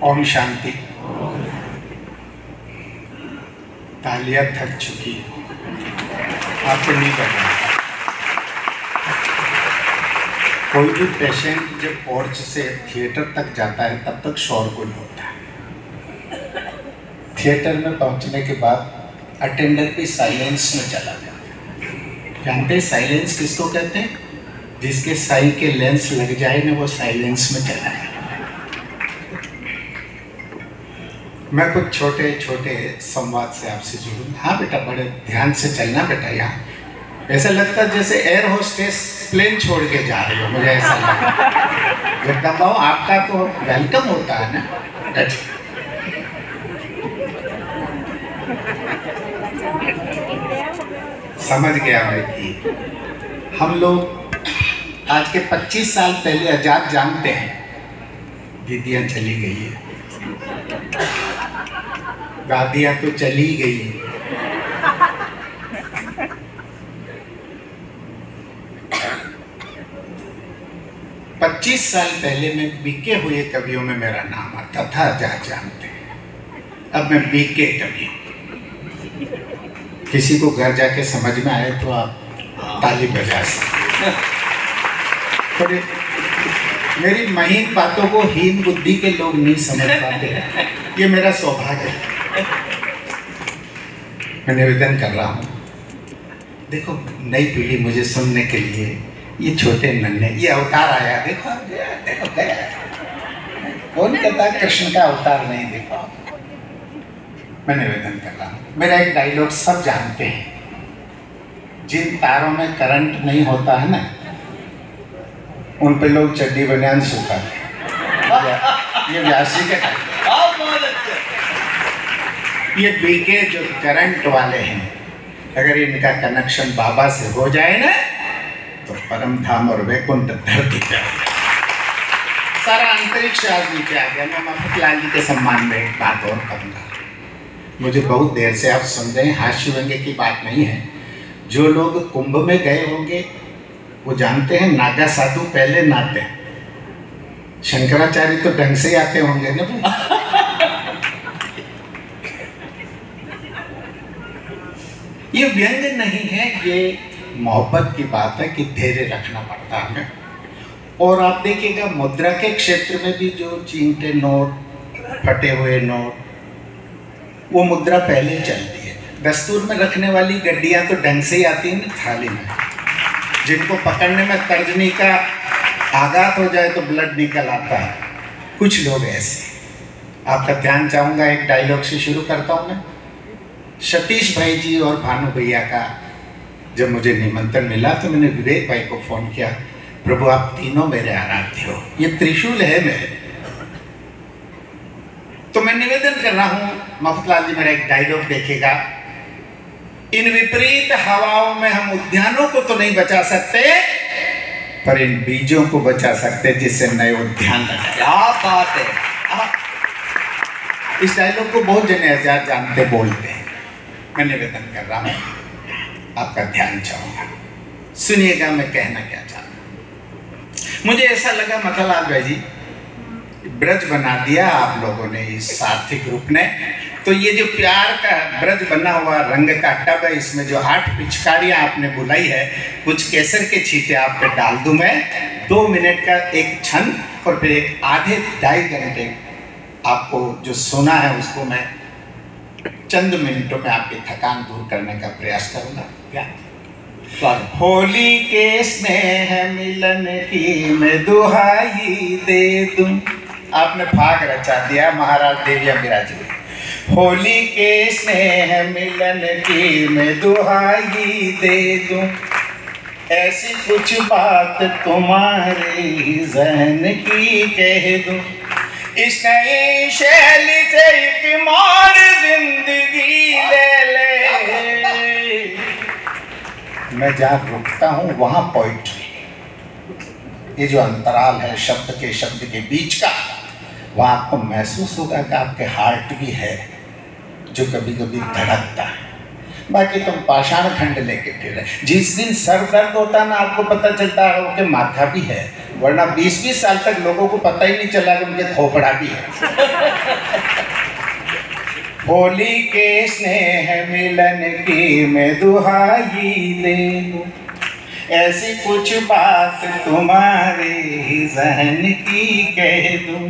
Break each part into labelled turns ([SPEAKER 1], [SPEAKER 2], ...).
[SPEAKER 1] ओम शांति। तालियां थक चुकी, आपको नहीं करना। कोई भी पेशेंट जब पोर्च से थिएटर तक जाता है तब तक शोरगुल होता है। थिएटर में पहुंचने के बाद अटेंडर भी साइलेंस में चला जाता है। जानते हैं साइलेंस किसको कहते हैं? जिसके साई के लेंस लग जाए ना, वो साइलेंस में चला जाए। मैं कुछ छोटे छोटे संवाद से आपसे जुड़ूंगा। हाँ बेटा, बड़े ध्यान से चलना बेटा। यहाँ ऐसा लगता है जैसे एयर होस्टेस प्लेन छोड़ के जा रही हो, मुझे ऐसा लगा। जगदम बाबू, आपका तो वेलकम होता है ना। समझ गया भाई कि हम लोग आज के 25 साल पहले आजाद जानते हैं। दीदियाँ चली गई है, दादियाँ तो चली गई है। पच्चीस साल पहले मैं बीके हुए कवियों में मेरा नाम आता था, आजाद जानते हैं। अब मैं बीके कवि हूँ। किसी को घर जाके समझ में आए तो आप ताली बजा सकते। तो मेरी महीन बातों को हीन बुद्धि के लोग नहीं समझ पाते, ये मेरा सौभाग्य है। मैं निवेदन कर रहा हूँ, देखो नई पीढ़ी मुझे सुनने के लिए, ये छोटे नन्हे, ये अवतार आया, देखो देखो गया। कौन कहता कृष्ण का अवतार नहीं देखो। मैं निवेदन कर रहा हूँ, मेरा एक डायलॉग सब जानते हैं। जिन तारों में करंट नहीं होता है ना, उन पे लोग चड्डी बनियान सुखाते हैं। ये व्यासी के ये बीके जो करंट वाले हैं, अगर इनका कनेक्शन बाबा से हो जाए ना, तो परम धाम और वैकुंठ धरती पे सारा अंतरिक्ष आज नीचे आ गया। मैं मफतलाल जी के सम्मान में एक बात और करूँगा। मुझे बहुत देर से आप सुन रहे हैं, हास्य व्यंग्य की बात नहीं है। जो लोग कुंभ में गए होंगे वो जानते हैं नागा साधु पहले नहाते हैं। शंकराचार्य तो ढंग से आते होंगे ना। ये व्यंग्य नहीं है, ये मोहब्बत की बात है कि धैर्य रखना पड़ता है हमें। और आप देखिएगा मुद्रा के क्षेत्र में भी जो चींटे नोट, फटे हुए नोट, वो मुद्रा पहले ही चलती है। दस्तूर में रखने वाली गड्डियाँ तो ढंग से ही आती हैं थाली में। जिनको पकड़ने में तर्जनी का आघात हो जाए तो ब्लड निकल आता है। कुछ लोग ऐसे। आपका ध्यान चाहूँगा, एक डायलॉग से शुरू करता हूँ मैं। सतीश भाई जी और भानु भैया का जब मुझे निमंत्रण मिला तो मैंने विवेक भाई को फ़ोन किया, प्रभु आप तीनों मेरे आराध्य हो, ये त्रिशूल है मेरे। तो मैं निवेदन कर रहा हूँ, मफतलाल जी मेरा एक डायलॉग देखिएगा। इन विपरीत हवाओं में हम उद्यानों को तो नहीं बचा सकते, पर इन बीजों को बचा सकते जिससे नए उद्यान लगाए। क्या बात है। इस डायलॉग को बहुत जने आजाद जानते बोलते हैं। मैं निवेदन कर रहा हूँ, आपका ध्यान चाहूँगा, सुनिएगा मैं कहना क्या चाहता हूँ। मुझे ऐसा लगा मफतलाल भाई जी, ब्रज बना दिया आप लोगों ने, इस साथी ग्रुप ने। तो ये जो प्यार का ब्रज बना हुआ रंग का टब है, इसमें जो 8 पिचकारियाँ आपने बुलाई है, कुछ केसर के छींटे आप पे डाल दूँ मैं। 2 मिनट का एक क्षण और फिर एक आधे 2.5 घंटे आपको जो सुना है उसको मैं चंद मिनटों में आपकी थकान दूर करने का प्रयास करूँगा। क्या होली के स्नेह मिलन की मैं दुहाई दे दूं। आपने फाग रचा दिया, महाराज देविया विराज। होली के स्नेह मिलन की मैं दुहाई दे दूं, ऐसी कुछ बात तुम्हारी जहन की कह दूं। इस नई शैली से एक मोड़ जिंदगी ले ले। मैं जहाँ रुकता हूँ वहाँ पोइट्री, ये जो अंतराल है शब्द के बीच का, वहाँ आपको महसूस होगा कि आपके हार्ट भी है जो कभी कभी धड़कता है। बाकी तुम पाषाण खंड लेके फिर, जिस दिन सर दर्द होता है ना, आपको पता चलता है कि माथा भी है। वरना 20-20 साल तक लोगों को पता ही नहीं चला कि उनके खोपड़ा भी है। होली के स्नेह मिलन की मैं दुहाई दे दूं, ऐसी कुछ बात तुम्हारे ही जहन की कह दूं।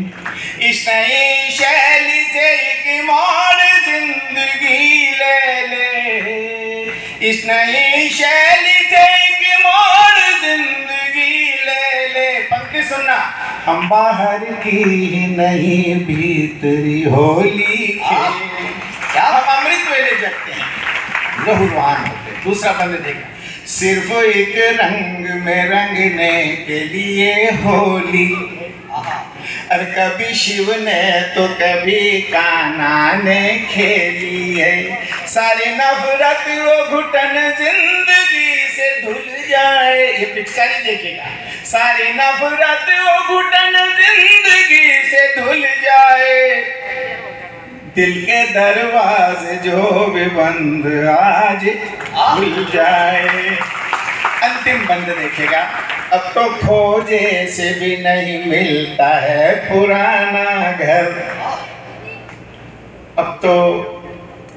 [SPEAKER 1] इस नई शैली से एक मोड़ जिंदगी ले ले, इस नई शैली से एक मोड़ जिंदगी ले ले। पंक्ति सुनना, हम बाहर की नहीं भीतरी होली खेले, क्या हम अमृत वेले जगते हैं, लहूलुहान होते। दूसरा बंद देखा, सिर्फ एक रंग में रंगने के लिए होली, और कभी शिव ने तो कभी कान्हा ने खेली है। सारी नफरत वो घुटन जिंदगी से धुल जाए, ये पिचकारी देखेगा। सारी नफरत वो घुटन जिंदगी से धुल जाए, दिल के दरवाजे जो भी बंद आज खुल जाए। अंतिम बंद देखेगा, अब तो खोजे से भी नहीं मिलता है पुराना घर। अब तो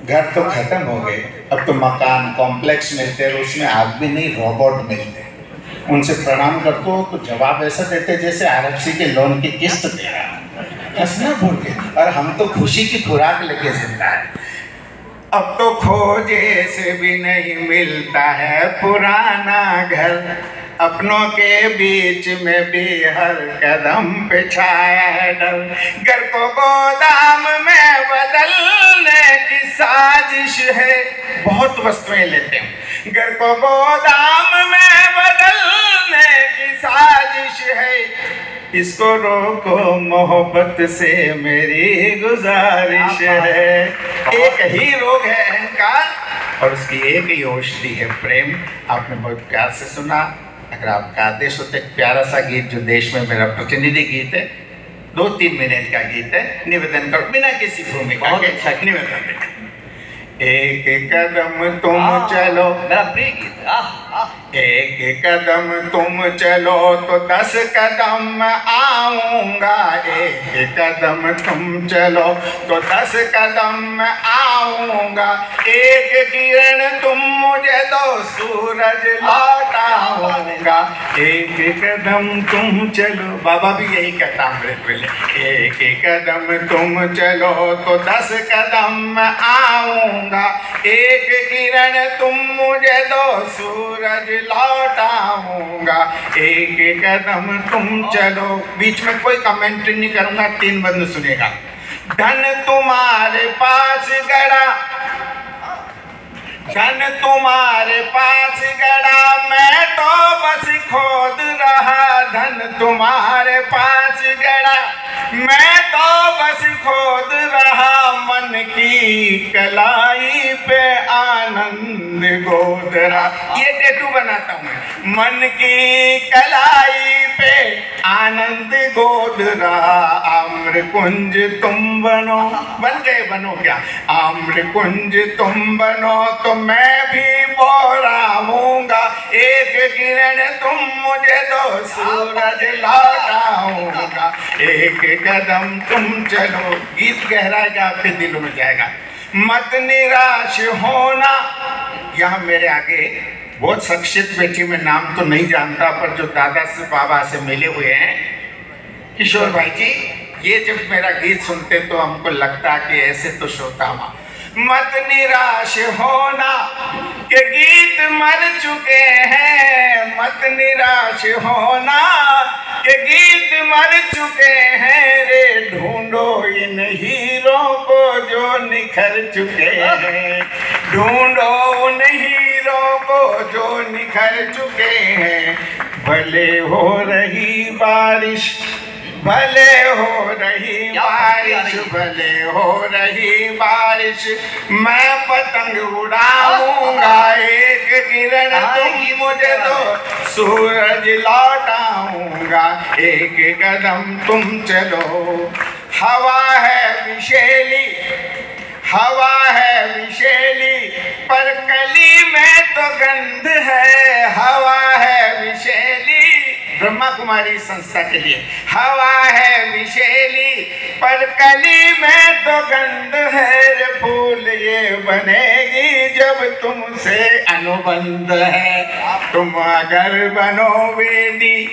[SPEAKER 1] घर तो खत्म हो गए, अब तो मकान कॉम्प्लेक्स मिलते हैं, उसमें आग भी नहीं रोबोट मिलते। उनसे प्रणाम करते हो तो जवाब ऐसा देते जैसे आरएफसी के लोन की किस्त दे रहा, हंसना भूल गए, और हम तो खुशी की खुराक लेके जिंदा है। अब तो खोजे से भी नहीं मिलता है पुराना घर, अपनों के बीच में भी हर कदम पे छाया है डर। घर को गोदाम में बदलने की साजिश है, बहुत वस्तुएं लेते हैं। घर को गोदाम में बदलने की साजिश है, इसको रोको मोहब्बत से मेरी गुजारिश है। एक ही रोग है अहंकार, और उसकी एक ही औषधि है प्रेम। आपने बहुत प्यार से सुना। अगर आपका आदेश होते, एक प्यारा सा गीत जो देश में मेरा प्रतिनिधि गीत है, 2-3 मिनट का गीत है, निवेदन करो बिना किसी भूमिका के। अच्छा निवेदन, एक कदम तुम चलो, मेरा प्रिय गीत। एक कदम तुम चलो तो 10 कदम आऊंगा, एक कदम तुम चलो तो 10 कदम आऊंगा। एक किरण तुम मुझे दो, सूरज लौटाऊंगा। एक कदम तुम चलो, बाबा भी यही कहता अमृत वेले, एक कदम तुम चलो तो 10 कदम आऊंगा। एक किरण तुम मुझे दो, सूरज लौटाऊंगा। एक कदम तुम चलो, बीच में कोई कमेंट्री नहीं करूंगा, 3 बंद सुनेगा। धन तुम्हारे पास गड़ा, धन तुम्हारे पास गड़ा, मैं तो बस खोद रहा। धन तुम्हारे पास गड़ा, मैं तो बस खोद रहा। मन की कलाई पे आनंद गोद रहा, ये टैटू बनाता हूँ मैं। मन की कलाई पे आनंद गोद रहा। आम्र कुंज तुम बनो, बन गए, बनो क्या? आम्र कुंज तुम बनो तो मैं भी बोराऊंगा। एक किरण तुम मुझे दो, सूरज लौटाऊंगा। एक कदम तुम चलो, गीत गहराएगा, आपके दिलों में जाएगा। मत निराश होना, यहाँ मेरे आगे बहुत शख्सियत बैठी, मैं नाम तो नहीं जानता, पर जो दादा से बाबा से मिले हुए हैं, किशोर भाई जी, ये जब मेरा गीत सुनते तो हमको लगता कि ऐसे तो श्रोता हुआ। मत निराश होना के गीत मर चुके हैं, मत निराश होना के गीत मर चुके हैं रे। ढूंढो इन हीरो को जो निखर चुके हैं, ढूंढो उन हीरो को जो निखर चुके हैं। भले हो रही बारिश, भले हो रही बारिश, भले हो रही बारिश, मैं पतंग उड़ाऊंगा। एक किरण तुम मुझे दो, सूरज लौटाऊंगा। एक कदम तुम चलो, हवा है विशेली, हवा है विशेली, पर कली में तो गंध है। हवा है विशेली, ब्रह्मा कुमारी संस्था के लिए। हवा है विषैली पर कली में तो गंध है रे फूल, ये बनेगी जब तुमसे अनुबंध है। तुम अगर बनो वेदी,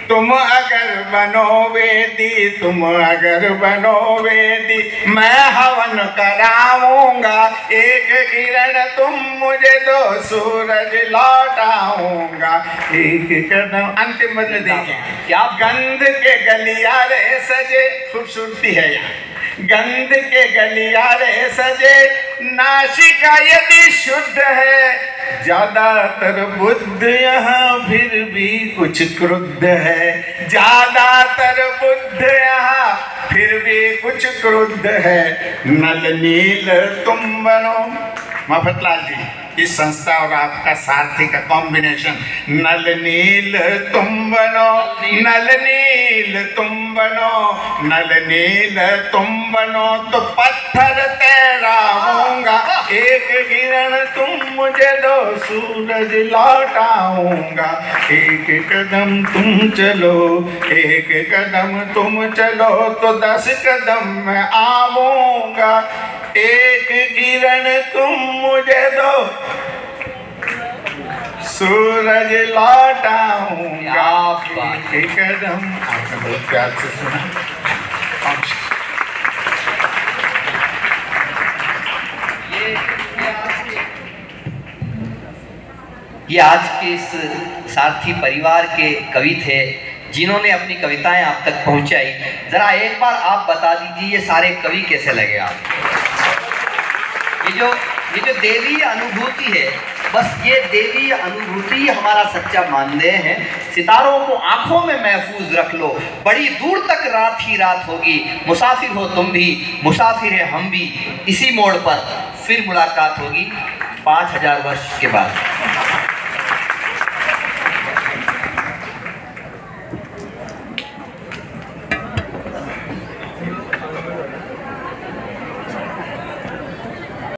[SPEAKER 1] तुम अगर बनो वेदी, तुम अगर बनो वेदी, मैं हवन कराऊंगा। एक किरण तुम मुझे दो, सूरज लौटाऊंगा। एक कदम, अंतिम बदल देखिए क्या गंध के गलियारे सजे, खूबसूरती है यहाँ। गंध के गलियारे सजे, नासिका यदि शुद्ध है, ज्यादातर बुद्ध यहाँ फिर भी कुछ क्रुद्ध है। ज्यादातर बुद्ध यहाँ फिर भी कुछ क्रुद्ध है। नल नील तुम बनो, मफतलाल जी, इस संस्था और आपका सारथी का कॉम्बिनेशन, नल नील तुम बनो, नल नील तुम बनो, नल नील तुम बनो, तो पत्थर तेरा होऊंगा। एक किरण तुम मुझे दो, सूरज लौटाऊंगा। एक कदम तुम चलो, एक कदम तुम चलो, तो 10 कदम मैं आऊंगा। एक किरण तुम मुझे दो, सूरज लौटाऊंगा। एक कदम, आपने बहुत प्यार से सुना।
[SPEAKER 2] ये आज के इस सारथी परिवार के कवि थे जिन्होंने अपनी कविताएं आप तक पहुंचाई। जरा एक बार आप बता दीजिए ये सारे कवि कैसे लगे आप? ये जो देवी अनुभूति है, बस ये देवी अनुभूति हमारा सच्चा मानदेय है। सितारों को आंखों में महफूज रख लो, बड़ी दूर तक रात ही रात होगी। मुसाफिर हो तुम भी, मुसाफिर है हम भी, इसी मोड़ पर फिर मुलाकात होगी 5000 वर्ष के बाद।